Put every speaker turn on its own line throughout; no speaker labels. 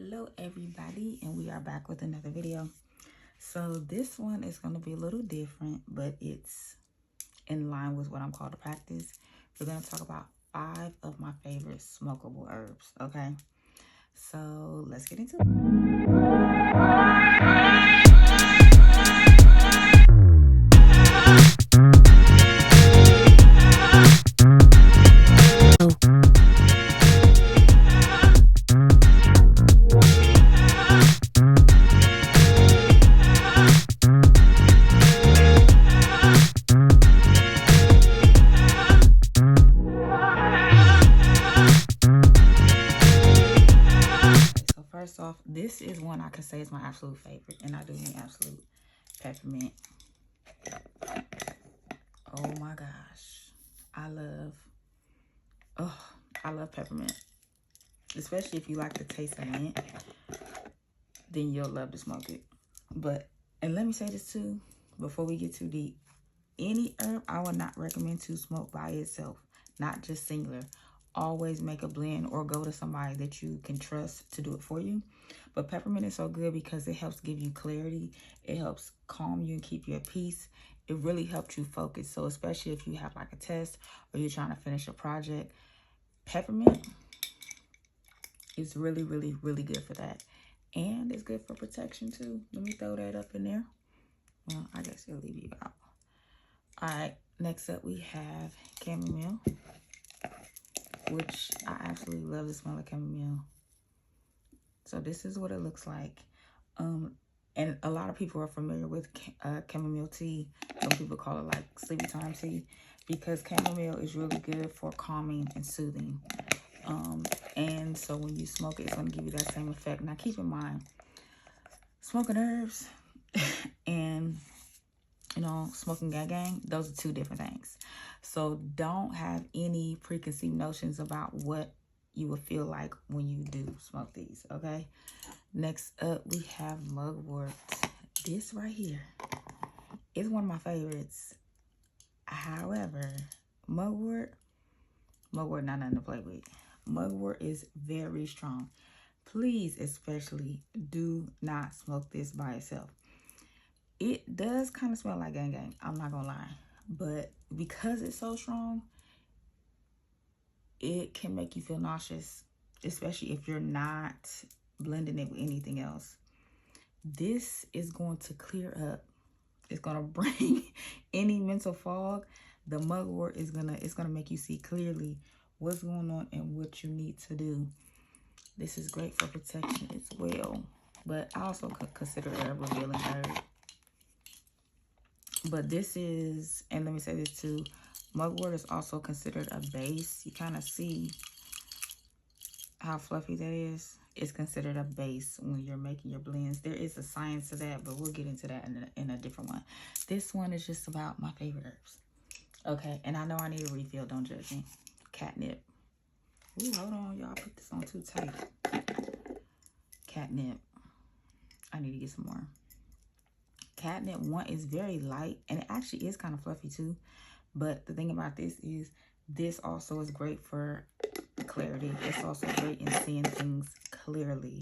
Hello everybody, and we are back with another video. So this one is going to be a little different, but it's in line with what I'm called to practice. We're going to talk about 5 of my favorite smokable herbs. Okay, so let's get into it. First off, this is one I can say is my absolute favorite, and I do mean absolute. Peppermint. Oh my gosh, I love peppermint, especially if you like the taste of mint. Then you'll love to smoke it. And let me say this too, before we get too deep, any herb I would not recommend to smoke by itself, not just singular. Always make a blend or go to somebody that you can trust to do it for you. But peppermint is so good because it helps give you clarity. It helps calm you and keep you at peace. It really helps you focus. So especially if you have like a test or you're trying to finish a project, peppermint is really, really, really good for that. And it's good for protection too. Let me throw that up in there. Well, I guess it'll leave you out. All right, next up we have chamomile, which I absolutely love the smell of chamomile. So this is what it looks like. And a lot of people are familiar with chamomile tea. Some people call it like sleepy time tea because chamomile is really good for calming and soothing. And so when you smoke it, it's going to give you that same effect. Now keep in mind, smoking herbs and smoking gang, those are 2 different things. So don't have any preconceived notions about what you will feel like when you do smoke these, okay? Next up, we have mugwort. This right here is one of my favorites. However, mugwort, not nothing to play with. Mugwort is very strong. Please, especially, do not smoke this by itself. It does kind of smell like gang, I'm not gonna lie. But because it's so strong, it can make you feel nauseous, especially if you're not blending it with anything else. This is going to clear up. It's gonna bring any mental fog. The mugwort is gonna make you see clearly what's going on and what you need to do. This is great for protection as well. But I also could consider it a revealing herb. But this is, and let me say this too, mugwort is also considered a base. You kind of see how fluffy that is. It's considered a base when you're making your blends. There is a science to that, but we'll get into that in a different one. This one is just about my favorite herbs. Okay, and I know I need a refill. Don't judge me. Catnip. Ooh, hold on, y'all. Put this on too tight. Catnip. I need to get some more. Catnip, one, is very light, and it actually is kind of fluffy too. But the thing about this is this also is great for clarity. It's also great in seeing things clearly,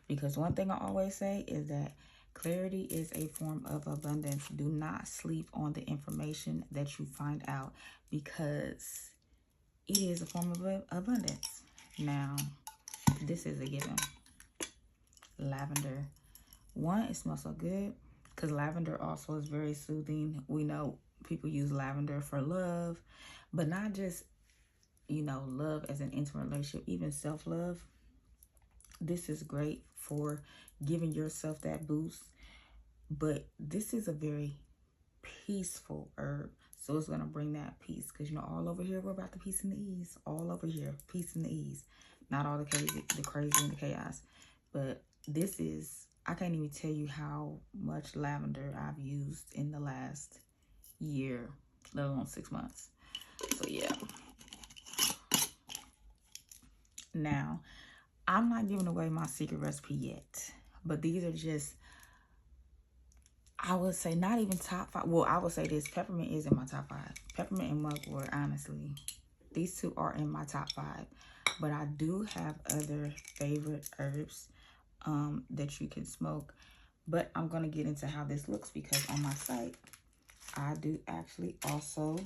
because one thing I always say is that clarity is a form of abundance. Do not sleep on the information that you find out, because it is a form of abundance. Now, this is a given. Lavender. One, it smells so good because lavender also is very soothing. We know people use lavender for love, but not just, love as an intimate relationship, even self-love. This is great for giving yourself that boost. But this is a very peaceful herb. So it's going to bring that peace. Because, all over here, we're about the peace and the ease. All over here, peace and the ease. Not all the crazy and the chaos. But this is, I can't even tell you how much lavender I've used in the last year, let alone 6 months. So, yeah. Now, I'm not giving away my secret recipe yet. But these are just, I would say not even top 5. Well, I would say this. Peppermint is in my top 5. Peppermint and mugwort, honestly. These 2 are in my top 5. But I do have other favorite herbs. that you can smoke. But I'm going to get into how this looks because on my site, I do actually also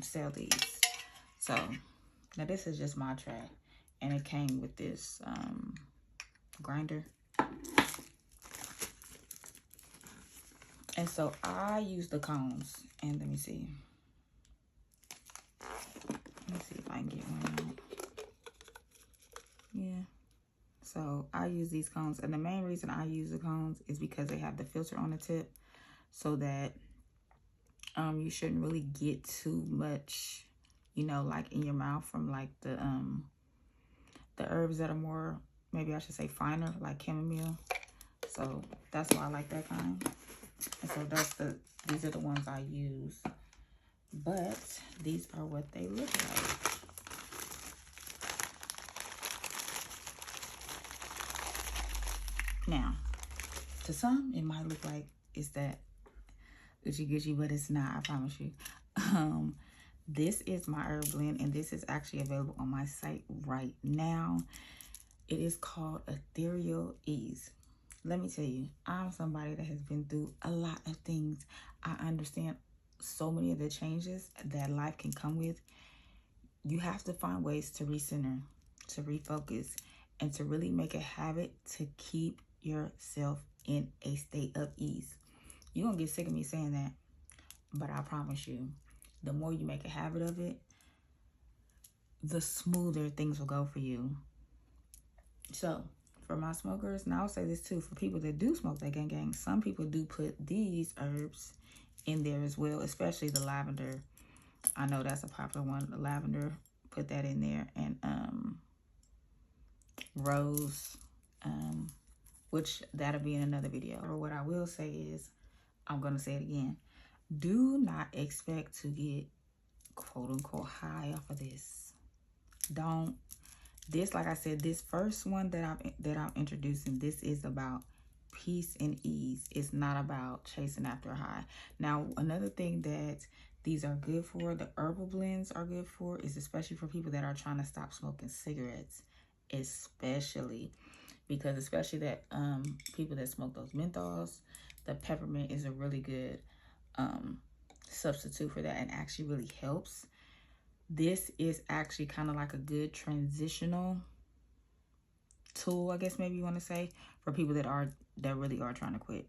sell these. So now this is just my tray, and it came with this grinder. And so I use the cones, and let me see if I can get one out. Yeah. So I use these cones, and the main reason I use the cones is because they have the filter on the tip, so that you shouldn't really get too much, you know, like in your mouth from like the herbs that are more, maybe I should say finer, like chamomile. So that's why I like that kind. And so these are the ones I use. But these are what they look like. Now, to some, it might look like it's that Gucci, but it's not, I promise you. This is my herb blend, and this is actually available on my site right now. It is called Ethereal Ease. Let me tell you, I'm somebody that has been through a lot of things. I understand so many of the changes that life can come with. You have to find ways to recenter, to refocus, and to really make a habit to keep yourself in a state of ease. You're going to get sick of me saying that, but I promise you, the more you make a habit of it, the smoother things will go for you. So, for my smokers, and I'll say this too, for people that do smoke that gang, some people do put these herbs in there as well, especially the lavender. I know that's a popular one, the lavender, put that in there, and rose, which that'll be in another video. Or what I will say is, I'm going to say it again, do not expect to get quote unquote high off of this. Don't. This, like I said, this first one that I'm introducing, this is about peace and ease. It's not about chasing after a high. Now, another thing that these are good for, the herbal blends are good for, is especially for people that are trying to stop smoking cigarettes, especially because that people that smoke those menthols, the peppermint is a really good substitute for that, and actually really helps. This is actually kind of like a good transitional tool, I guess maybe you want to say, for people that really are trying to quit.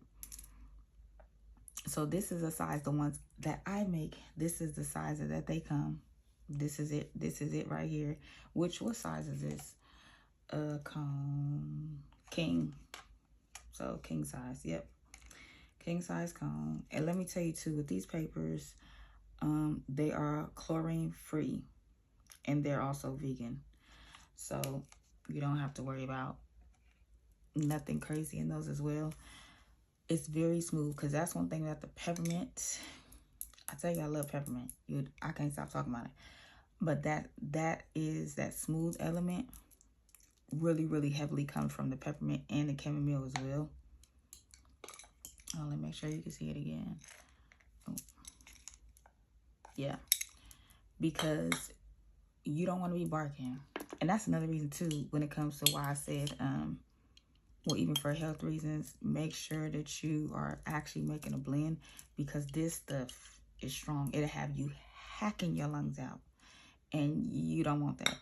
So this is a size, the ones that I make, this is the size that they come. This is it. This is it right here. What size is this? Cone king. So king size. Yep. King size cone. And let me tell you too, with these papers, they are chlorine free, and they're also vegan. So you don't have to worry about nothing crazy in those as well. It's very smooth, because that's one thing about the peppermint. I tell you, I love peppermint. I can't stop talking about it. But that smooth element really, really heavily comes from the peppermint and the chamomile as well. Oh, let me make sure you can see it again. Oh. Yeah. Because you don't want to be barking. And that's another reason too, when it comes to why I said, well, even for health reasons, make sure that you are actually making a blend, because this stuff is strong. It'll have you hacking your lungs out, and you don't want that.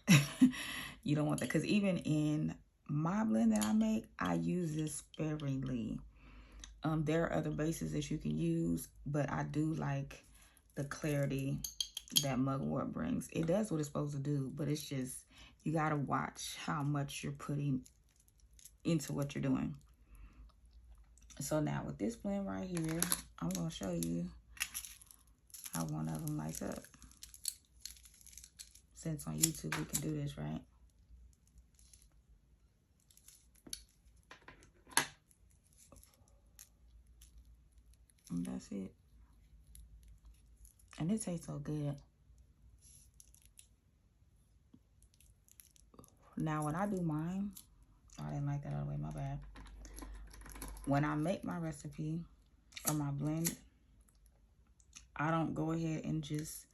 You don't want that, because even in my blend that I make, I use this sparingly. There are other bases that you can use, but I do like the clarity that mugwort brings. It does what it's supposed to do, but it's just, you got to watch how much you're putting into what you're doing. So now with this blend right here, I'm going to show you how one of them lights up. Since on YouTube we can do this, right? And that's it. And it tastes so good. Now when I do mine, I didn't like that all the way, my bad. When I make my recipe or my blend, I don't go ahead and just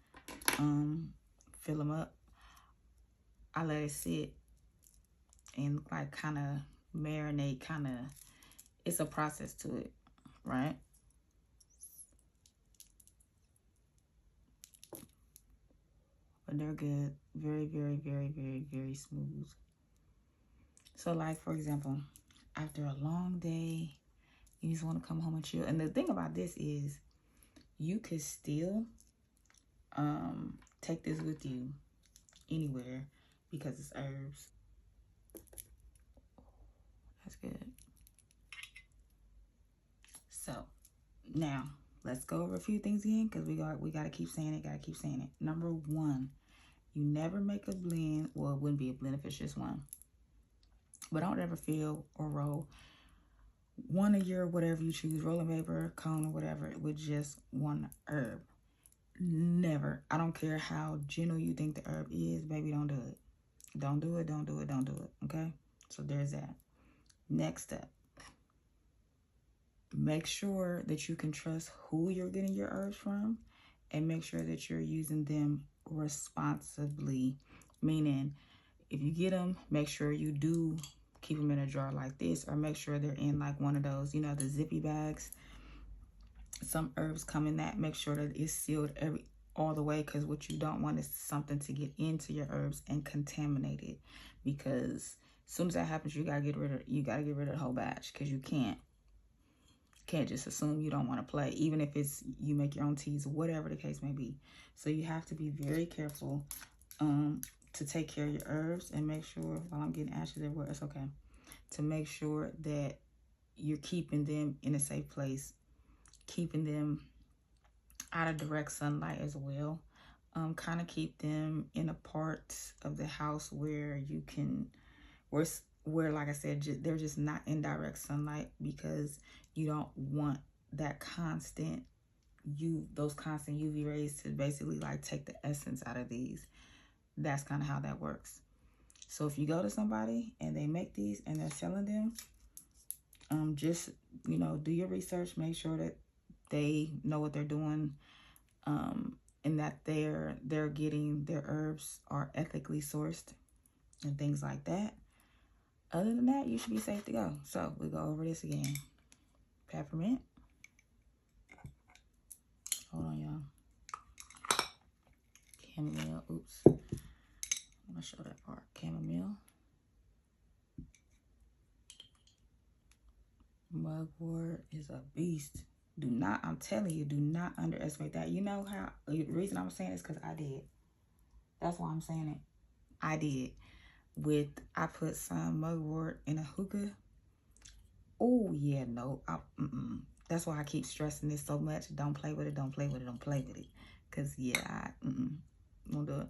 fill them up. I let it sit and like kind of marinate, kind of, it's a process to it, right? But they're good. Very, very, very, very, very smooth. So like, for example, after a long day, you just want to come home and chill. And the thing about this is you could still take this with you anywhere because it's herbs. That's good. So now let's go over a few things again because we got to keep saying it. Number one, you never make a blend. Well, it wouldn't be a blend if it's just one. But don't ever fill or roll one of your whatever you choose, rolling paper, cone, or whatever, with just one herb. Never. I don't care how gentle you think the herb is, baby, don't do it. Don't do it, don't do it, don't do it, okay? So there's that. Next up, make sure that you can trust who you're getting your herbs from and make sure that you're using them responsibly. Meaning, if you get them, make sure you do keep them in a jar like this, or make sure they're in like one of those, you know, the zippy bags. Some herbs come in that. Make sure that it's sealed all the way, because what you don't want is something to get into your herbs and contaminate it, because as soon as that happens, you gotta get rid of the whole batch, because you can't just assume you don't want to play, even if it's you make your own teas, whatever the case may be. So you have to be very careful to take care of your herbs, and make sure, while I'm getting ashes everywhere, it's okay, to make sure that you're keeping them in a safe place, keeping them out of direct sunlight as well. Kind of keep them in a part of the house where you can, where like I said, they're just not in direct sunlight, because you don't want that constant those constant UV rays to basically like take the essence out of these. That's kind of how that works. So if you go to somebody and they make these and they're selling them, just, you know, do your research, make sure that they know what they're doing, and that they're getting their herbs are ethically sourced and things like that. Other than that, you should be safe to go. So we go over this again. Peppermint. Hold on, y'all. Chamomile. Oops. I'm gonna show that part. Chamomile. Mugwort is a beast. I'm telling you, do not underestimate that. You know how, the reason I'm saying this because I did. That's why I'm saying it. I did. I put some mugwort in a hookah. Oh, yeah, no. That's why I keep stressing this so much. Don't play with it, don't play with it, don't play with it. Because, yeah, won't do it.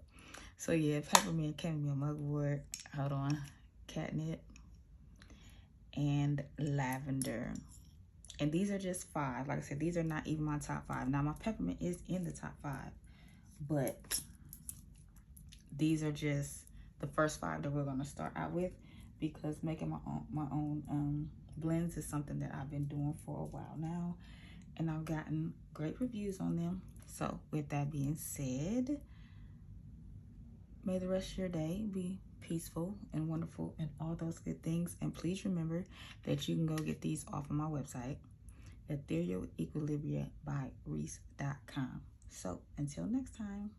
So, yeah, peppermint, chamomile, mugwort, hold on, catnip, and lavender. And these are just 5. Like I said, these are not even my top 5. Now, my peppermint is in the top 5. But these are just the first 5 that we're going to start out with, because making my own blends is something that I've been doing for a while now, and I've gotten great reviews on them. So with that being said, may the rest of your day be peaceful and wonderful and all those good things. And please remember that you can go get these off of my website, etherealequilibria by Reese.com. So until next time.